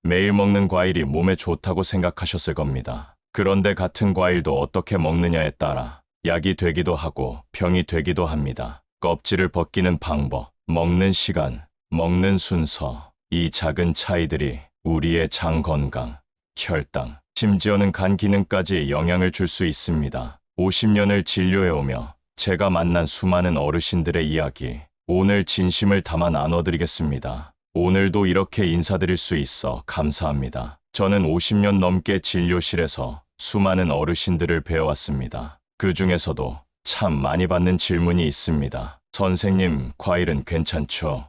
매일 먹는 과일이 몸에 좋다고 생각하셨을 겁니다. 그런데 같은 과일도 어떻게 먹느냐에 따라 약이 되기도 하고 병이 되기도 합니다. 껍질을 벗기는 방법, 먹는 시간, 먹는 순서, 이 작은 차이들이 우리의 장 건강, 혈당, 심지어는 간 기능까지 영향을 줄 수 있습니다. 50년을 진료해오며 제가 만난 수많은 어르신들의 이야기, 오늘 진심을 담아 나눠드리겠습니다. 오늘도 이렇게 인사드릴 수 있어 감사합니다. 저는 50년 넘게 진료실에서 수많은 어르신들을 배워왔습니다. 그 중에서도 참 많이 받는 질문이 있습니다. 선생님, 과일은 괜찮죠?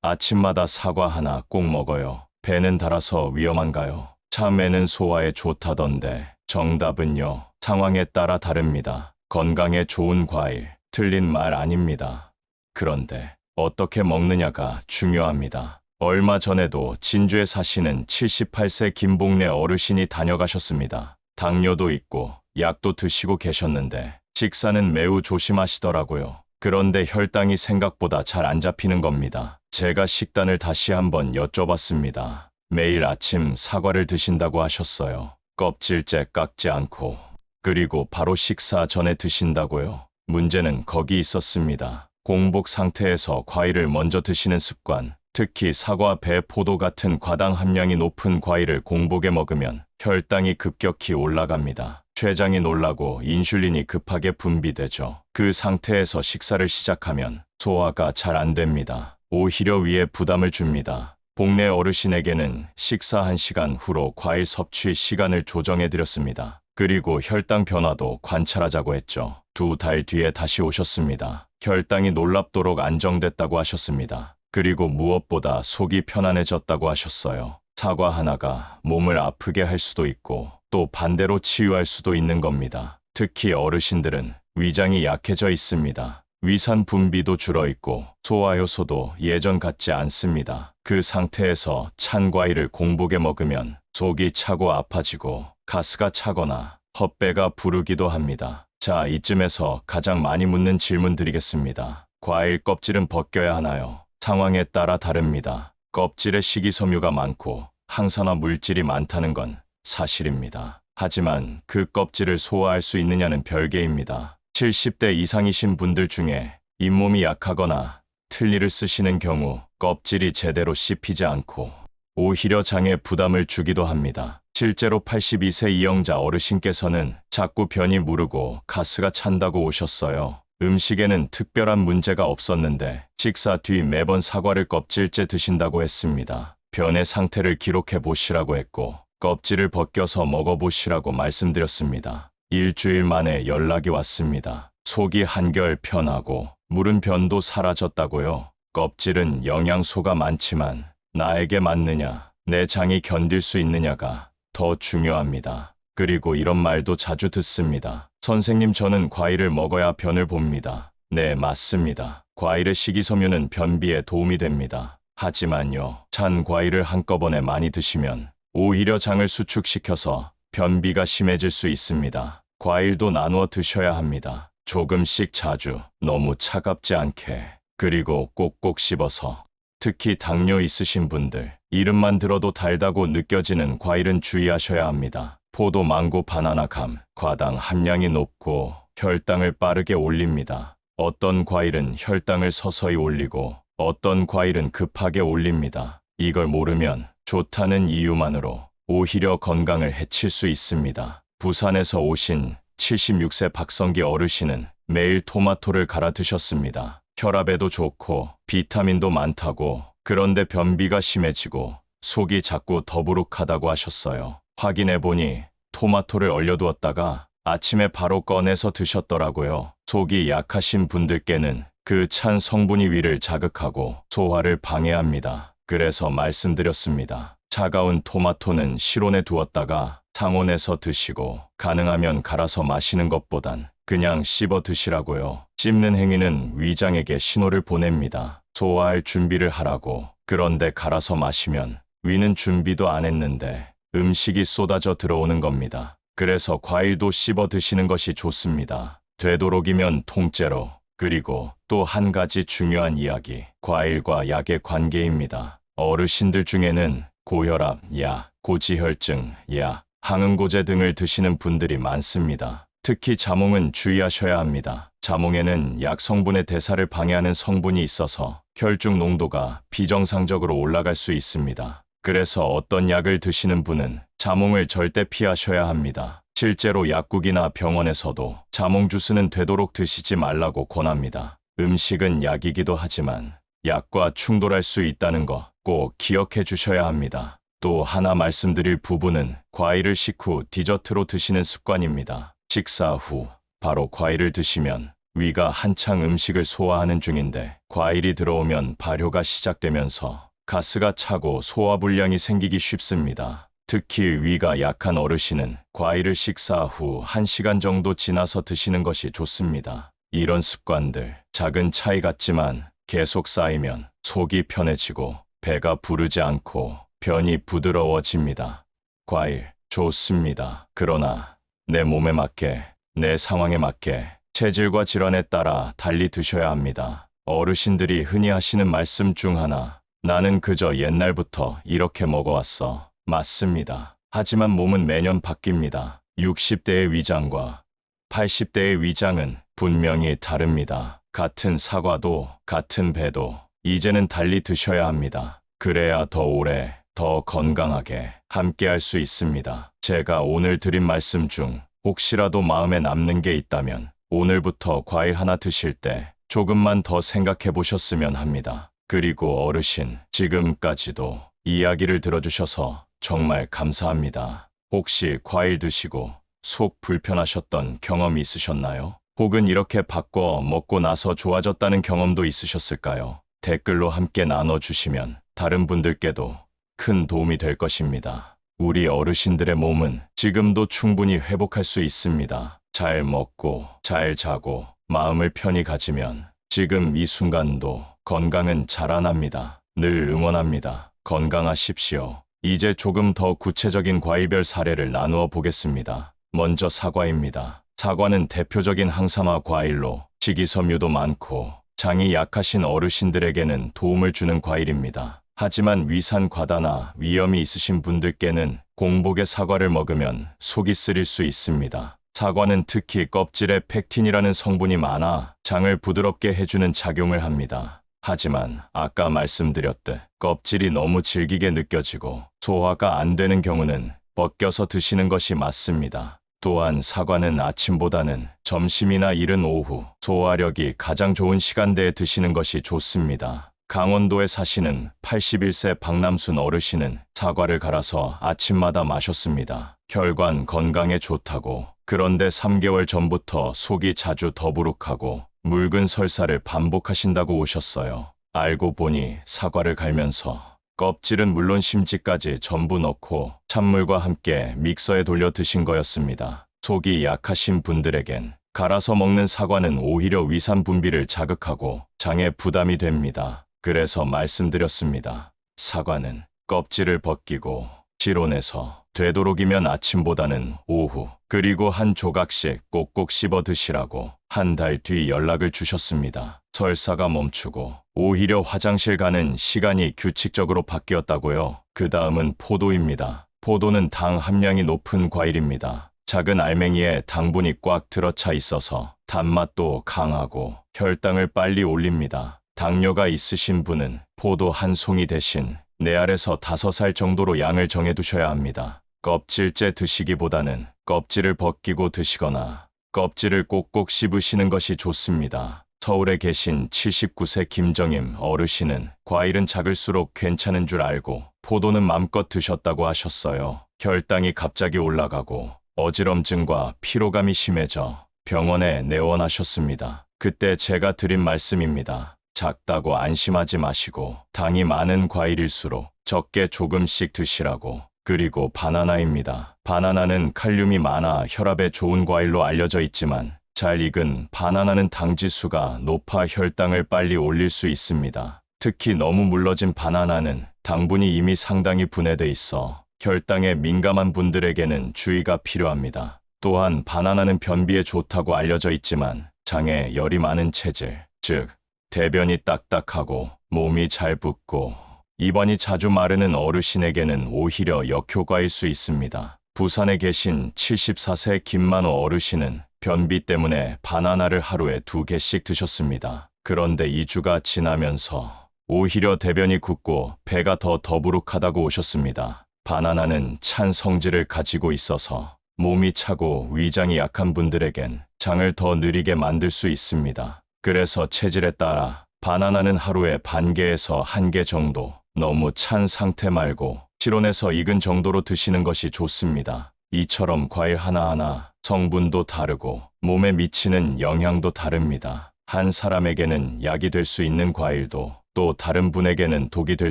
아침마다 사과 하나 꼭 먹어요. 배는 달아서 위험한가요? 참외는 소화에 좋다던데 정답은요. 상황에 따라 다릅니다. 건강에 좋은 과일, 틀린 말 아닙니다. 그런데 어떻게 먹느냐가 중요합니다. 얼마 전에도 진주에 사시는 78세 김복래 어르신이 다녀가셨습니다. 당뇨도 있고 약도 드시고 계셨는데 식사는 매우 조심하시더라고요. 그런데 혈당이 생각보다 잘 안 잡히는 겁니다. 제가 식단을 다시 한번 여쭤봤습니다. 매일 아침 사과를 드신다고 하셨어요. 껍질째 깎지 않고. 그리고 바로 식사 전에 드신다고요. 문제는 거기 있었습니다. 공복 상태에서 과일을 먼저 드시는 습관. 특히 사과, 배, 포도 같은 과당 함량이 높은 과일을 공복에 먹으면 혈당이 급격히 올라갑니다. 췌장이 놀라고 인슐린이 급하게 분비되죠. 그 상태에서 식사를 시작하면 소화가 잘 안 됩니다. 오히려 위에 부담을 줍니다. 복래 어르신에게는 식사 1시간 후로 과일 섭취 시간을 조정해 드렸습니다. 그리고 혈당 변화도 관찰하자고 했죠. 2달 뒤에 다시 오셨습니다. 혈당이 놀랍도록 안정됐다고 하셨습니다. 그리고 무엇보다 속이 편안해졌다고 하셨어요. 사과 하나가 몸을 아프게 할 수도 있고 또 반대로 치유할 수도 있는 겁니다. 특히 어르신들은 위장이 약해져 있습니다. 위산 분비도 줄어있고 소화효소도 예전 같지 않습니다. 그 상태에서 찬 과일을 공복에 먹으면 속이 차고 아파지고 가스가 차거나 헛배가 부르기도 합니다. 자, 이쯤에서 가장 많이 묻는 질문 드리겠습니다. 과일 껍질은 벗겨야 하나요? 상황에 따라 다릅니다. 껍질에 식이섬유가 많고 항산화 물질이 많다는 건 사실입니다. 하지만 그 껍질을 소화할 수 있느냐는 별개입니다. 70대 이상이신 분들 중에 잇몸이 약하거나 틀니를 쓰시는 경우 껍질이 제대로 씹히지 않고 오히려 장에 부담을 주기도 합니다. 실제로 82세 이영자 어르신께서는 자꾸 변이 무르고 가스가 찬다고 오셨어요. 음식에는 특별한 문제가 없었는데 식사 뒤 매번 사과를 껍질째 드신다고 했습니다. 변의 상태를 기록해 보시라고 했고 껍질을 벗겨서 먹어보시라고 말씀드렸습니다. 일주일 만에 연락이 왔습니다. 속이 한결 편하고 무른 변도 사라졌다고요. 껍질은 영양소가 많지만 나에게 맞느냐, 내 장이 견딜 수 있느냐가 더 중요합니다. 그리고 이런 말도 자주 듣습니다. 선생님, 저는 과일을 먹어야 변을 봅니다. 네, 맞습니다. 과일의 식이섬유는 변비에 도움이 됩니다. 하지만요, 찬 과일을 한꺼번에 많이 드시면 오히려 장을 수축시켜서 변비가 심해질 수 있습니다. 과일도 나누어 드셔야 합니다. 조금씩 자주, 너무 차갑지 않게, 그리고 꼭꼭 씹어서. 특히 당뇨 있으신 분들, 이름만 들어도 달다고 느껴지는 과일은 주의하셔야 합니다. 포도, 망고, 바나나, 감, 과당 함량이 높고 혈당을 빠르게 올립니다. 어떤 과일은 혈당을 서서히 올리고 어떤 과일은 급하게 올립니다. 이걸 모르면 좋다는 이유만으로 오히려 건강을 해칠 수 있습니다. 부산에서 오신 76세 박성기 어르신은 매일 토마토를 갈아 드셨습니다. 혈압에도 좋고 비타민도 많다고. 그런데 변비가 심해지고 속이 자꾸 더부룩하다고 하셨어요. 확인해보니 토마토를 얼려두었다가 아침에 바로 꺼내서 드셨더라고요. 속이 약하신 분들께는 그 찬 성분이 위를 자극하고 소화를 방해합니다. 그래서 말씀드렸습니다. 차가운 토마토는 실온에 두었다가 상온에서 드시고 가능하면 갈아서 마시는 것보단 그냥 씹어 드시라고요. 씹는 행위는 위장에게 신호를 보냅니다. 소화할 준비를 하라고. 그런데 갈아서 마시면 위는 준비도 안 했는데 음식이 쏟아져 들어오는 겁니다. 그래서 과일도 씹어 드시는 것이 좋습니다. 되도록이면 통째로. 그리고 또 한 가지 중요한 이야기, 과일과 약의 관계입니다. 어르신들 중에는 고혈압, 약, 고지혈증, 약, 항응고제 등을 드시는 분들이 많습니다. 특히 자몽은 주의하셔야 합니다. 자몽에는 약 성분의 대사를 방해하는 성분이 있어서 혈중 농도가 비정상적으로 올라갈 수 있습니다. 그래서 어떤 약을 드시는 분은 자몽을 절대 피하셔야 합니다. 실제로 약국이나 병원에서도 자몽 주스는 되도록 드시지 말라고 권합니다. 음식은 약이기도 하지만 약과 충돌할 수 있다는 거 꼭 기억해 주셔야 합니다. 또 하나 말씀드릴 부분은 과일을 식후 디저트로 드시는 습관입니다. 식사 후 바로 과일을 드시면 위가 한창 음식을 소화하는 중인데 과일이 들어오면 발효가 시작되면서 가스가 차고 소화불량이 생기기 쉽습니다. 특히 위가 약한 어르신은 과일을 식사 후 1시간 정도 지나서 드시는 것이 좋습니다. 이런 습관들, 작은 차이 같지만 계속 쌓이면 속이 편해지고 배가 부르지 않고 변이 부드러워집니다. 과일, 좋습니다. 그러나 내 몸에 맞게, 내 상황에 맞게 체질과 질환에 따라 달리 드셔야 합니다. 어르신들이 흔히 하시는 말씀 중 하나, 나는 그저 옛날부터 이렇게 먹어왔어. 맞습니다. 하지만 몸은 매년 바뀝니다. 60대의 위장과 80대의 위장은 분명히 다릅니다. 같은 사과도, 같은 배도 이제는 달리 드셔야 합니다. 그래야 더 오래, 더 건강하게 함께 할 수 있습니다. 제가 오늘 드린 말씀 중 혹시라도 마음에 남는 게 있다면 오늘부터 과일 하나 드실 때 조금만 더 생각해 보셨으면 합니다. 그리고 어르신, 지금까지도 이야기를 들어주셔서 정말 감사합니다. 혹시 과일 드시고 속 불편하셨던 경험이 있으셨나요? 혹은 이렇게 바꿔 먹고 나서 좋아졌다는 경험도 있으셨을까요? 댓글로 함께 나눠주시면 다른 분들께도 큰 도움이 될 것입니다. 우리 어르신들의 몸은 지금도 충분히 회복할 수 있습니다. 잘 먹고, 잘 자고, 마음을 편히 가지면 지금 이 순간도 건강은 자라납니다. 늘 응원합니다. 건강하십시오. 이제 조금 더 구체적인 과일별 사례를 나누어 보겠습니다. 먼저 사과입니다. 사과는 대표적인 항산화 과일로 식이섬유도 많고 장이 약하신 어르신들에게는 도움을 주는 과일입니다. 하지만 위산 과다나 위염이 있으신 분들께는 공복에 사과를 먹으면 속이 쓰릴 수 있습니다. 사과는 특히 껍질에 펙틴이라는 성분이 많아 장을 부드럽게 해주는 작용을 합니다. 하지만 아까 말씀드렸듯 껍질이 너무 질기게 느껴지고 소화가 안 되는 경우는 벗겨서 드시는 것이 맞습니다. 또한 사과는 아침보다는 점심이나 이른 오후, 소화력이 가장 좋은 시간대에 드시는 것이 좋습니다. 강원도에 사시는 81세 박남순 어르신은 사과를 갈아서 아침마다 마셨습니다. 혈관 건강에 좋다고. 그런데 3개월 전부터 속이 자주 더부룩하고 묽은 설사를 반복하신다고 오셨어요. 알고 보니 사과를 갈면서 껍질은 물론 심지까지 전부 넣고 찬물과 함께 믹서에 돌려 드신 거였습니다. 속이 약하신 분들에겐 갈아서 먹는 사과는 오히려 위산 분비를 자극하고 장에 부담이 됩니다. 그래서 말씀드렸습니다. 사과는 껍질을 벗기고 실온에서 되도록이면 아침보다는 오후 그리고 한 조각씩 꼭꼭 씹어 드시라고 한 달 뒤 연락을 주셨습니다. 설사가 멈추고 오히려 화장실 가는 시간이 규칙적으로 바뀌었다고요. 그 다음은 포도입니다. 포도는 당 함량이 높은 과일입니다. 작은 알맹이에 당분이 꽉 들어차 있어서 단맛도 강하고 혈당을 빨리 올립니다. 당뇨가 있으신 분은 포도 한 송이 대신 4알에서 5알 정도로 양을 정해두셔야 합니다. 껍질째 드시기보다는 껍질을 벗기고 드시거나 껍질을 꼭꼭 씹으시는 것이 좋습니다. 서울에 계신 79세 김정임 어르신은 과일은 작을수록 괜찮은 줄 알고 포도는 맘껏 드셨다고 하셨어요. 혈당이 갑자기 올라가고 어지럼증과 피로감이 심해져 병원에 내원하셨습니다. 그때 제가 드린 말씀입니다. 작다고 안심하지 마시고 당이 많은 과일일수록 적게 조금씩 드시라고. 그리고 바나나입니다. 바나나는 칼륨이 많아 혈압에 좋은 과일로 알려져 있지만 잘 익은 바나나는 당지수가 높아 혈당을 빨리 올릴 수 있습니다. 특히 너무 물러진 바나나는 당분이 이미 상당히 분해돼 있어 혈당에 민감한 분들에게는 주의가 필요합니다. 또한 바나나는 변비에 좋다고 알려져 있지만 장에 열이 많은 체질, 즉 대변이 딱딱하고 몸이 잘 붓고 입안이 자주 마르는 어르신에게는 오히려 역효과일 수 있습니다. 부산에 계신 74세 김만호 어르신은 변비 때문에 바나나를 하루에 2개씩 드셨습니다. 그런데 2주가 지나면서 오히려 대변이 굳고 배가 더 더부룩하다고 오셨습니다. 바나나는 찬 성질을 가지고 있어서 몸이 차고 위장이 약한 분들에겐 장을 더 느리게 만들 수 있습니다. 그래서 체질에 따라 바나나는 하루에 반 개에서 1개 정도, 너무 찬 상태 말고 실온에서 익은 정도로 드시는 것이 좋습니다. 이처럼 과일 하나하나 성분도 다르고 몸에 미치는 영향도 다릅니다. 한 사람에게는 약이 될 수 있는 과일도 또 다른 분에게는 독이 될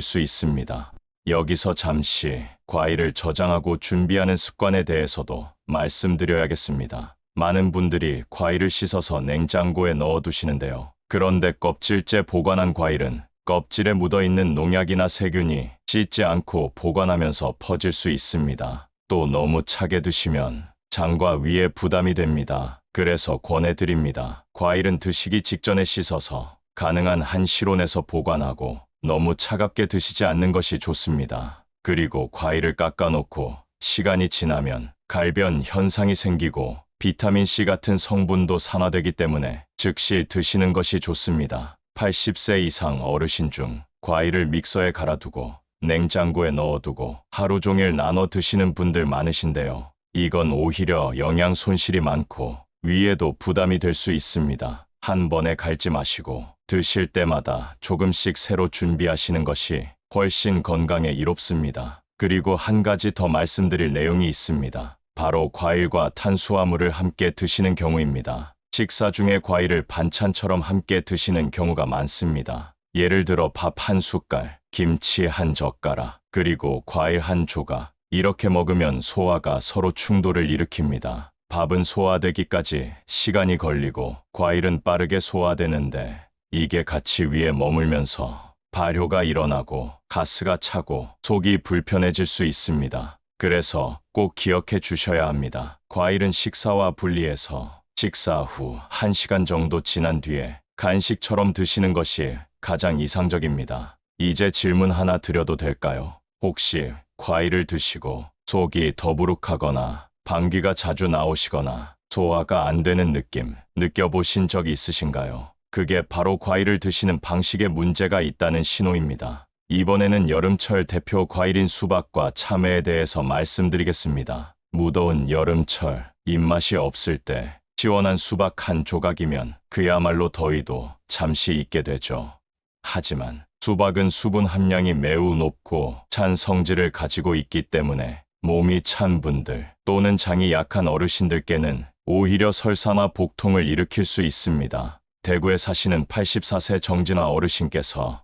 수 있습니다. 여기서 잠시 과일을 저장하고 준비하는 습관에 대해서도 말씀드려야겠습니다. 많은 분들이 과일을 씻어서 냉장고에 넣어두시는데요. 그런데 껍질째 보관한 과일은 껍질에 묻어있는 농약이나 세균이 씻지 않고 보관하면서 퍼질 수 있습니다. 또 너무 차게 드시면 장과 위에 부담이 됩니다. 그래서 권해드립니다. 과일은 드시기 직전에 씻어서 가능한 한 실온에서 보관하고 너무 차갑게 드시지 않는 것이 좋습니다. 그리고 과일을 깎아놓고 시간이 지나면 갈변 현상이 생기고 비타민C 같은 성분도 산화되기 때문에 즉시 드시는 것이 좋습니다. 80세 이상 어르신 중 과일을 믹서에 갈아두고 냉장고에 넣어두고 하루 종일 나눠 드시는 분들 많으신데요. 이건 오히려 영양 손실이 많고 위에도 부담이 될 수 있습니다. 한 번에 갈지 마시고 드실 때마다 조금씩 새로 준비하시는 것이 훨씬 건강에 이롭습니다. 그리고 한 가지 더 말씀드릴 내용이 있습니다. 바로 과일과 탄수화물을 함께 드시는 경우입니다. 식사 중에 과일을 반찬처럼 함께 드시는 경우가 많습니다. 예를 들어 밥 한 숟갈, 김치 한 젓가락, 그리고 과일 한 조각. 이렇게 먹으면 소화가 서로 충돌을 일으킵니다. 밥은 소화되기까지 시간이 걸리고 과일은 빠르게 소화되는데 이게 같이 위에 머물면서 발효가 일어나고 가스가 차고 속이 불편해질 수 있습니다. 그래서 꼭 기억해 주셔야 합니다. 과일은 식사와 분리해서 식사 후 1시간 정도 지난 뒤에 간식처럼 드시는 것이 가장 이상적입니다. 이제 질문 하나 드려도 될까요? 혹시 과일을 드시고 속이 더부룩하거나 방귀가 자주 나오시거나 소화가 안 되는 느낌 느껴보신 적 있으신가요? 그게 바로 과일을 드시는 방식에 문제가 있다는 신호입니다. 이번에는 여름철 대표 과일인 수박과 참외에 대해서 말씀드리겠습니다. 무더운 여름철, 입맛이 없을 때 시원한 수박 한 조각이면 그야말로 더위도 잠시 잊게 되죠. 하지만 수박은 수분 함량이 매우 높고 찬 성질을 가지고 있기 때문에 몸이 찬 분들 또는 장이 약한 어르신들께는 오히려 설사나 복통을 일으킬 수 있습니다. 대구에 사시는 84세 정진아 어르신께서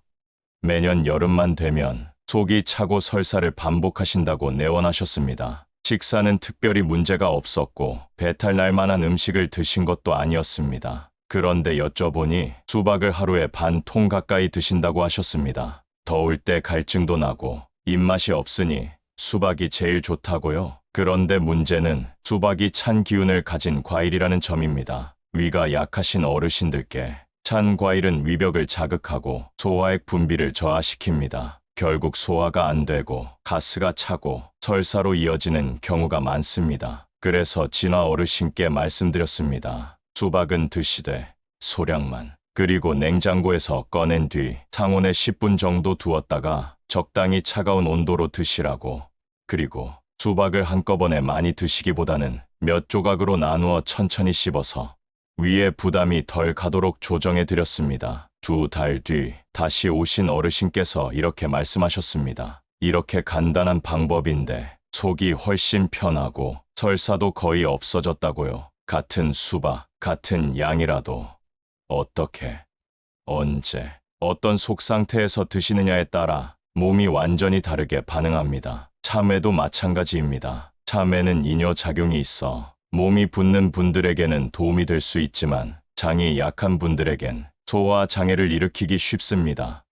매년 여름만 되면 속이 차고 설사를 반복하신다고 내원하셨습니다. 식사는 특별히 문제가 없었고 배탈 날 만한 음식을 드신 것도 아니었습니다. 그런데 여쭤보니 수박을 하루에 반 통 가까이 드신다고 하셨습니다. 더울 때 갈증도 나고 입맛이 없으니 수박이 제일 좋다고요? 그런데 문제는 수박이 찬 기운을 가진 과일이라는 점입니다. 위가 약하신 어르신들께 찬 과일은 위벽을 자극하고 소화액 분비를 저하시킵니다. 결국 소화가 안 되고 가스가 차고 설사로 이어지는 경우가 많습니다. 그래서 진화 어르신께 말씀드렸습니다. 수박은 드시되 소량만, 그리고 냉장고에서 꺼낸 뒤 상온에 10분 정도 두었다가 적당히 차가운 온도로 드시라고. 그리고 수박을 한꺼번에 많이 드시기보다는 몇 조각으로 나누어 천천히 씹어서 위에 부담이 덜 가도록 조정해 드렸습니다. 2달 뒤 다시 오신 어르신께서 이렇게 말씀하셨습니다. 이렇게 간단한 방법인데 속이 훨씬 편하고 설사도 거의 없어졌다고요. 같은 수박, 같은 양이라도 어떻게, 언제, 어떤 속 상태에서 드시느냐에 따라 몸이 완전히 다르게 반응합니다. 참외도 마찬가지입니다. 참외는 이뇨작용이 있어 몸이 붓는 분들에게는 도움이 될 수 있지만 장이 약한 분들에겐 소화 장애를 일으키기 쉽습니다.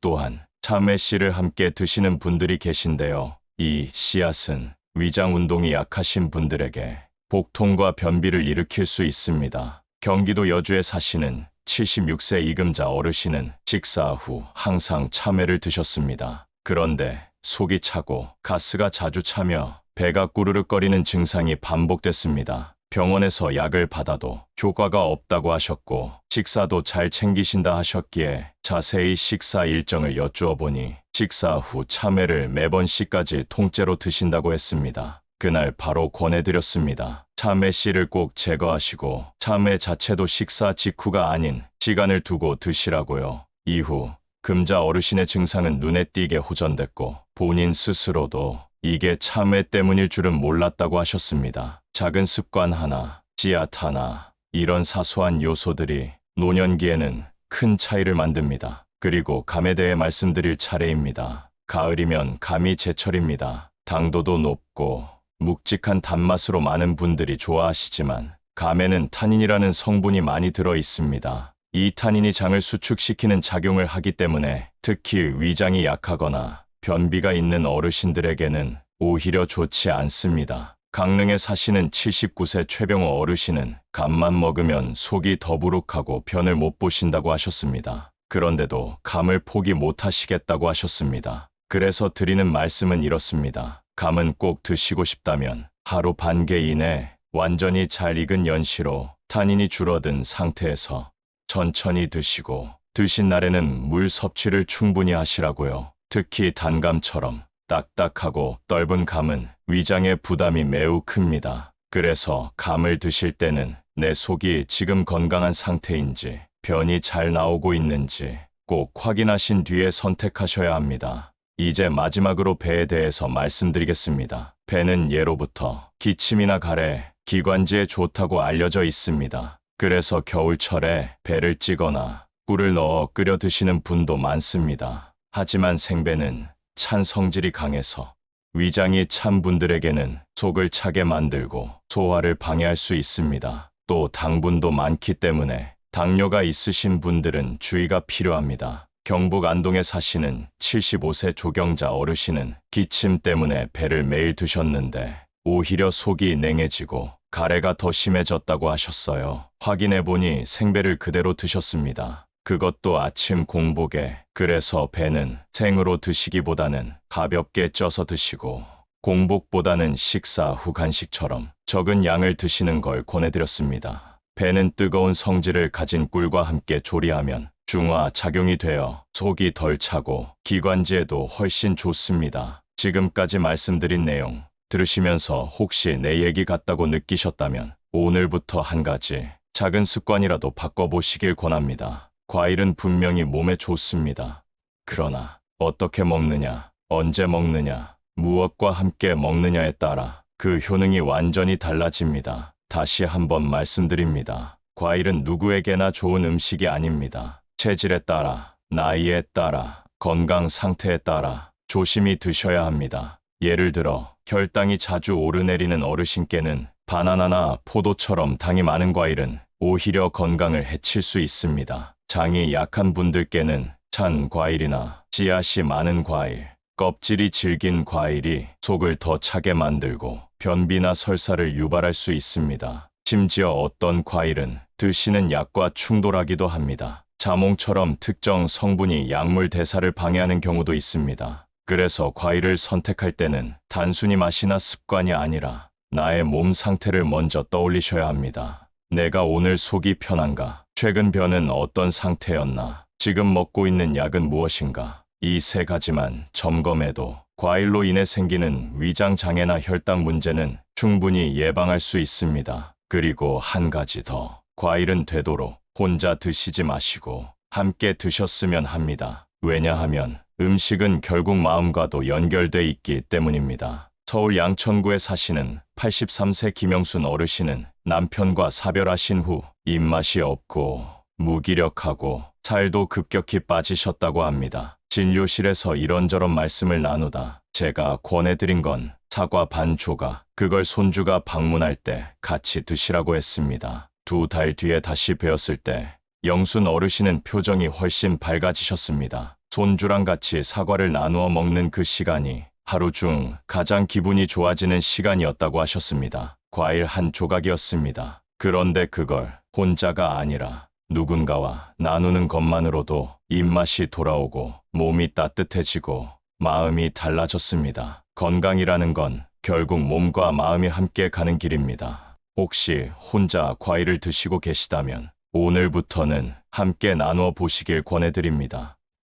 또한 참외 씨를 함께 드시는 분들이 계신데요. 이 씨앗은 위장 운동이 약하신 분들에게 복통과 변비를 일으킬 수 있습니다. 경기도 여주에 사시는 76세 이금자 어르신은 식사 후 항상 참외를 드셨습니다. 그런데 속이 차고 가스가 자주 차며 배가 꾸르륵거리는 증상이 반복됐습니다. 병원에서 약을 받아도 효과가 없다고 하셨고 식사도 잘 챙기신다 하셨기에 자세히 식사 일정을 여쭈어 보니 식사 후 참외를 매번 씨까지 통째로 드신다고 했습니다. 그날 바로 권해드렸습니다. 참외 씨를 꼭 제거하시고 참외 자체도 식사 직후가 아닌 시간을 두고 드시라고요. 이후 금자 어르신의 증상은 눈에 띄게 호전됐고 본인 스스로도 이게 참외 때문일 줄은 몰랐다고 하셨습니다. 작은 습관 하나, 씨앗 하나, 이런 사소한 요소들이 노년기에는 큰 차이를 만듭니다. 그리고 감에 대해 말씀드릴 차례입니다. 가을이면 감이 제철입니다. 당도도 높고 묵직한 단맛으로 많은 분들이 좋아하시지만 감에는 타닌이라는 성분이 많이 들어 있습니다. 이 타닌이 장을 수축시키는 작용을 하기 때문에 특히 위장이 약하거나 변비가 있는 어르신들에게는 오히려 좋지 않습니다. 강릉에 사시는 79세 최병호 어르신은 감만 먹으면 속이 더부룩하고 변을 못 보신다고 하셨습니다. 그런데도 감을 포기 못 하시겠다고 하셨습니다. 그래서 드리는 말씀은 이렇습니다. 감은 꼭 드시고 싶다면 하루 반개 이내 완전히 잘 익은 연시로 타닌이 줄어든 상태에서 천천히 드시고 드신 날에는 물 섭취를 충분히 하시라고요. 특히 단감처럼 딱딱하고 떫은 감은 위장의 부담이 매우 큽니다. 그래서 감을 드실 때는 내 속이 지금 건강한 상태인지 변이 잘 나오고 있는지 꼭 확인하신 뒤에 선택하셔야 합니다. 이제 마지막으로 배에 대해서 말씀드리겠습니다. 배는 예로부터 기침이나 가래, 기관지에 좋다고 알려져 있습니다. 그래서 겨울철에 배를 찌거나 꿀을 넣어 끓여 드시는 분도 많습니다. 하지만 생배는 찬 성질이 강해서 위장이 찬 분들에게는 속을 차게 만들고 소화를 방해할 수 있습니다. 또 당분도 많기 때문에 당뇨가 있으신 분들은 주의가 필요합니다. 경북 안동에 사시는 75세 조경자 어르신은 기침 때문에 배를 매일 드셨는데 오히려 속이 냉해지고 가래가 더 심해졌다고 하셨어요. 확인해보니 생배를 그대로 드셨습니다. 그것도 아침 공복에. 그래서 배는 생으로 드시기보다는 가볍게 쪄서 드시고 공복보다는 식사 후 간식처럼 적은 양을 드시는 걸 권해드렸습니다. 배는 뜨거운 성질을 가진 꿀과 함께 조리하면 중화 작용이 되어 속이 덜 차고 기관지에도 훨씬 좋습니다. 지금까지 말씀드린 내용 들으시면서 혹시 내 얘기 같다고 느끼셨다면 오늘부터 한 가지 작은 습관이라도 바꿔보시길 권합니다. 과일은 분명히 몸에 좋습니다. 그러나 어떻게 먹느냐, 언제 먹느냐, 무엇과 함께 먹느냐에 따라 그 효능이 완전히 달라집니다. 다시 한번 말씀드립니다. 과일은 누구에게나 좋은 음식이 아닙니다. 체질에 따라, 나이에 따라, 건강 상태에 따라 조심히 드셔야 합니다. 예를 들어 혈당이 자주 오르내리는 어르신께는 바나나나 포도처럼 당이 많은 과일은 오히려 건강을 해칠 수 있습니다. 장이 약한 분들께는 찬 과일이나 씨앗이 많은 과일, 껍질이 질긴 과일이 속을 더 차게 만들고 변비나 설사를 유발할 수 있습니다. 심지어 어떤 과일은 드시는 약과 충돌하기도 합니다. 자몽처럼 특정 성분이 약물 대사를 방해하는 경우도 있습니다. 그래서 과일을 선택할 때는 단순히 맛이나 습관이 아니라 나의 몸 상태를 먼저 떠올리셔야 합니다. 내가 오늘 속이 편한가? 최근 변은 어떤 상태였나? 지금 먹고 있는 약은 무엇인가? 이 세 가지만 점검해도 과일로 인해 생기는 위장 장애나 혈당 문제는 충분히 예방할 수 있습니다. 그리고 한 가지 더. 과일은 되도록 혼자 드시지 마시고 함께 드셨으면 합니다. 왜냐하면 음식은 결국 마음과도 연결돼 있기 때문입니다. 서울 양천구에 사시는 83세 김영순 어르신은 남편과 사별하신 후 입맛이 없고 무기력하고 살도 급격히 빠지셨다고 합니다. 진료실에서 이런저런 말씀을 나누다 제가 권해드린 건 사과 반 조각, 그걸 손주가 방문할 때 같이 드시라고 했습니다. 2달 뒤에 다시 뵈었을 때 영순 어르신은 표정이 훨씬 밝아지셨습니다. 손주랑 같이 사과를 나누어 먹는 그 시간이 하루 중 가장 기분이 좋아지는 시간이었다고 하셨습니다. 과일 한 조각이었습니다. 그런데 그걸 혼자가 아니라 누군가와 나누는 것만으로도 입맛이 돌아오고 몸이 따뜻해지고 마음이 달라졌습니다. 건강이라는 건 결국 몸과 마음이 함께 가는 길입니다. 혹시 혼자 과일을 드시고 계시다면 오늘부터는 함께 나누어 보시길 권해드립니다.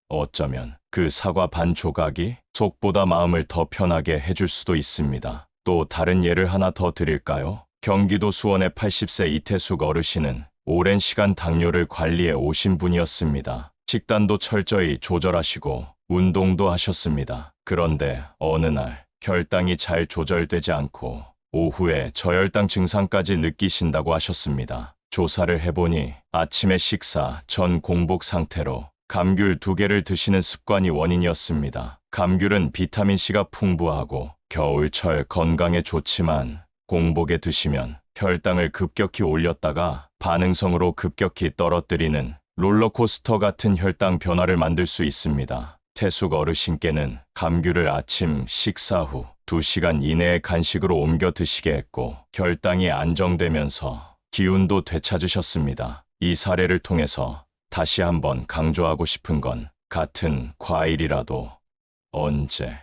어쩌면 그 사과 반 조각이 속보다 마음을 더 편하게 해줄 수도 있습니다. 또 다른 예를 하나 더 드릴까요? 경기도 수원의 80세 이태숙 어르신은 오랜 시간 당뇨를 관리해 오신 분이었습니다. 식단도 철저히 조절하시고 운동도 하셨습니다. 그런데 어느 날 혈당이 잘 조절되지 않고 오후에 저혈당 증상까지 느끼신다고 하셨습니다. 조사를 해보니 아침에 식사 전 공복 상태로 감귤 2개를 드시는 습관이 원인이었습니다. 감귤은 비타민C가 풍부하고 겨울철 건강에 좋지만 공복에 드시면 혈당을 급격히 올렸다가 반응성으로 급격히 떨어뜨리는 롤러코스터 같은 혈당 변화를 만들 수 있습니다. 태숙 어르신께는 감귤을 아침 식사 후 2시간 이내에 간식으로 옮겨 드시게 했고 혈당이 안정되면서 기운도 되찾으셨습니다. 이 사례를 통해서 다시 한번 강조하고 싶은 건 같은 과일이라도 언제,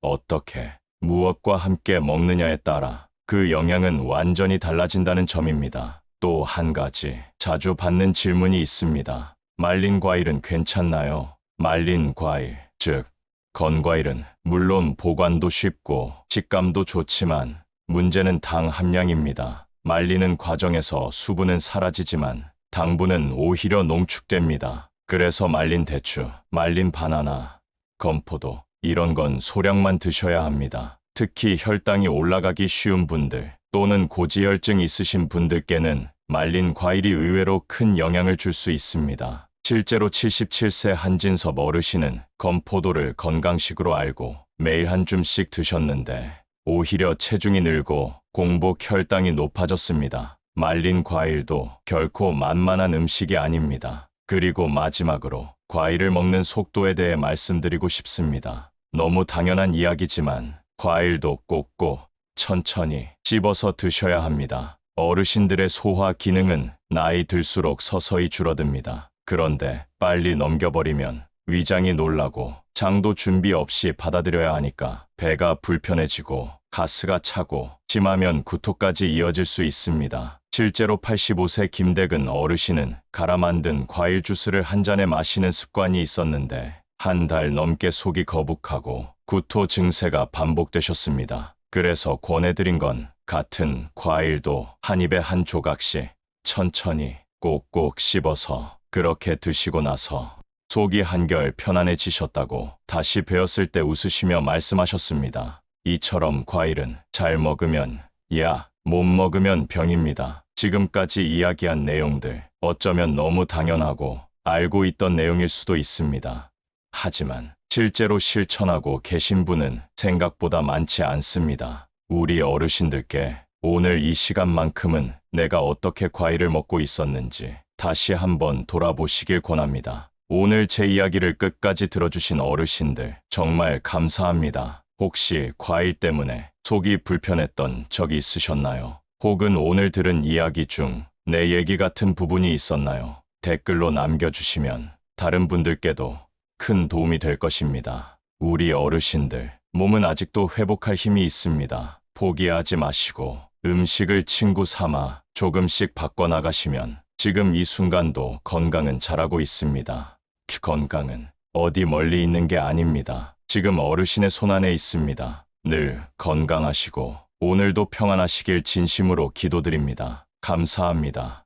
어떻게, 무엇과 함께 먹느냐에 따라 그 영향은 완전히 달라진다는 점입니다. 또 한 가지 자주 받는 질문이 있습니다. 말린 과일은 괜찮나요? 말린 과일, 즉 건과일은 물론 보관도 쉽고 식감도 좋지만 문제는 당 함량입니다. 말리는 과정에서 수분은 사라지지만 당분은 오히려 농축됩니다. 그래서 말린 대추, 말린 바나나, 건포도 이런 건 소량만 드셔야 합니다. 특히 혈당이 올라가기 쉬운 분들 또는 고지혈증 있으신 분들께는 말린 과일이 의외로 큰 영향을 줄 수 있습니다. 실제로 77세 한진섭 어르신은 건포도를 건강식으로 알고 매일 한 줌씩 드셨는데 오히려 체중이 늘고 공복 혈당이 높아졌습니다. 말린 과일도 결코 만만한 음식이 아닙니다. 그리고 마지막으로 과일을 먹는 속도에 대해 말씀드리고 싶습니다. 너무 당연한 이야기지만 과일도 꼭꼭 천천히 씹어서 드셔야 합니다. 어르신들의 소화 기능은 나이 들수록 서서히 줄어듭니다. 그런데 빨리 넘겨버리면 위장이 놀라고 장도 준비 없이 받아들여야 하니까 배가 불편해지고 가스가 차고 심하면 구토까지 이어질 수 있습니다. 실제로 85세 김대근 어르신은 갈아 만든 과일 주스를 한 잔에 마시는 습관이 있었는데 한 달 넘게 속이 거북하고 구토 증세가 반복되셨습니다. 그래서 권해드린 건 같은 과일도 한 입에 한 조각씩 천천히 꼭꼭 씹어서 그렇게 드시고 나서 속이 한결 편안해지셨다고 다시 배웠을 때 웃으시며 말씀하셨습니다. 이처럼 과일은 잘 먹으면 야, 못 먹으면 병입니다. 지금까지 이야기한 내용들 어쩌면 너무 당연하고 알고 있던 내용일 수도 있습니다. 하지만 실제로 실천하고 계신 분은 생각보다 많지 않습니다. 우리 어르신들께 오늘 이 시간만큼은 내가 어떻게 과일을 먹고 있었는지 다시 한번 돌아보시길 권합니다. 오늘 제 이야기를 끝까지 들어주신 어르신들 정말 감사합니다. 혹시 과일 때문에 속이 불편했던 적이 있으셨나요? 혹은 오늘 들은 이야기 중 내 얘기 같은 부분이 있었나요? 댓글로 남겨주시면 다른 분들께도 큰 도움이 될 것입니다. 우리 어르신들, 몸은 아직도 회복할 힘이 있습니다. 포기하지 마시고 음식을 친구 삼아 조금씩 바꿔나가시면 지금 이 순간도 건강은 잘하고 있습니다. 건강은 어디 멀리 있는 게 아닙니다. 지금 어르신의 손안에 있습니다. 늘 건강하시고 오늘도 평안하시길 진심으로 기도드립니다. 감사합니다.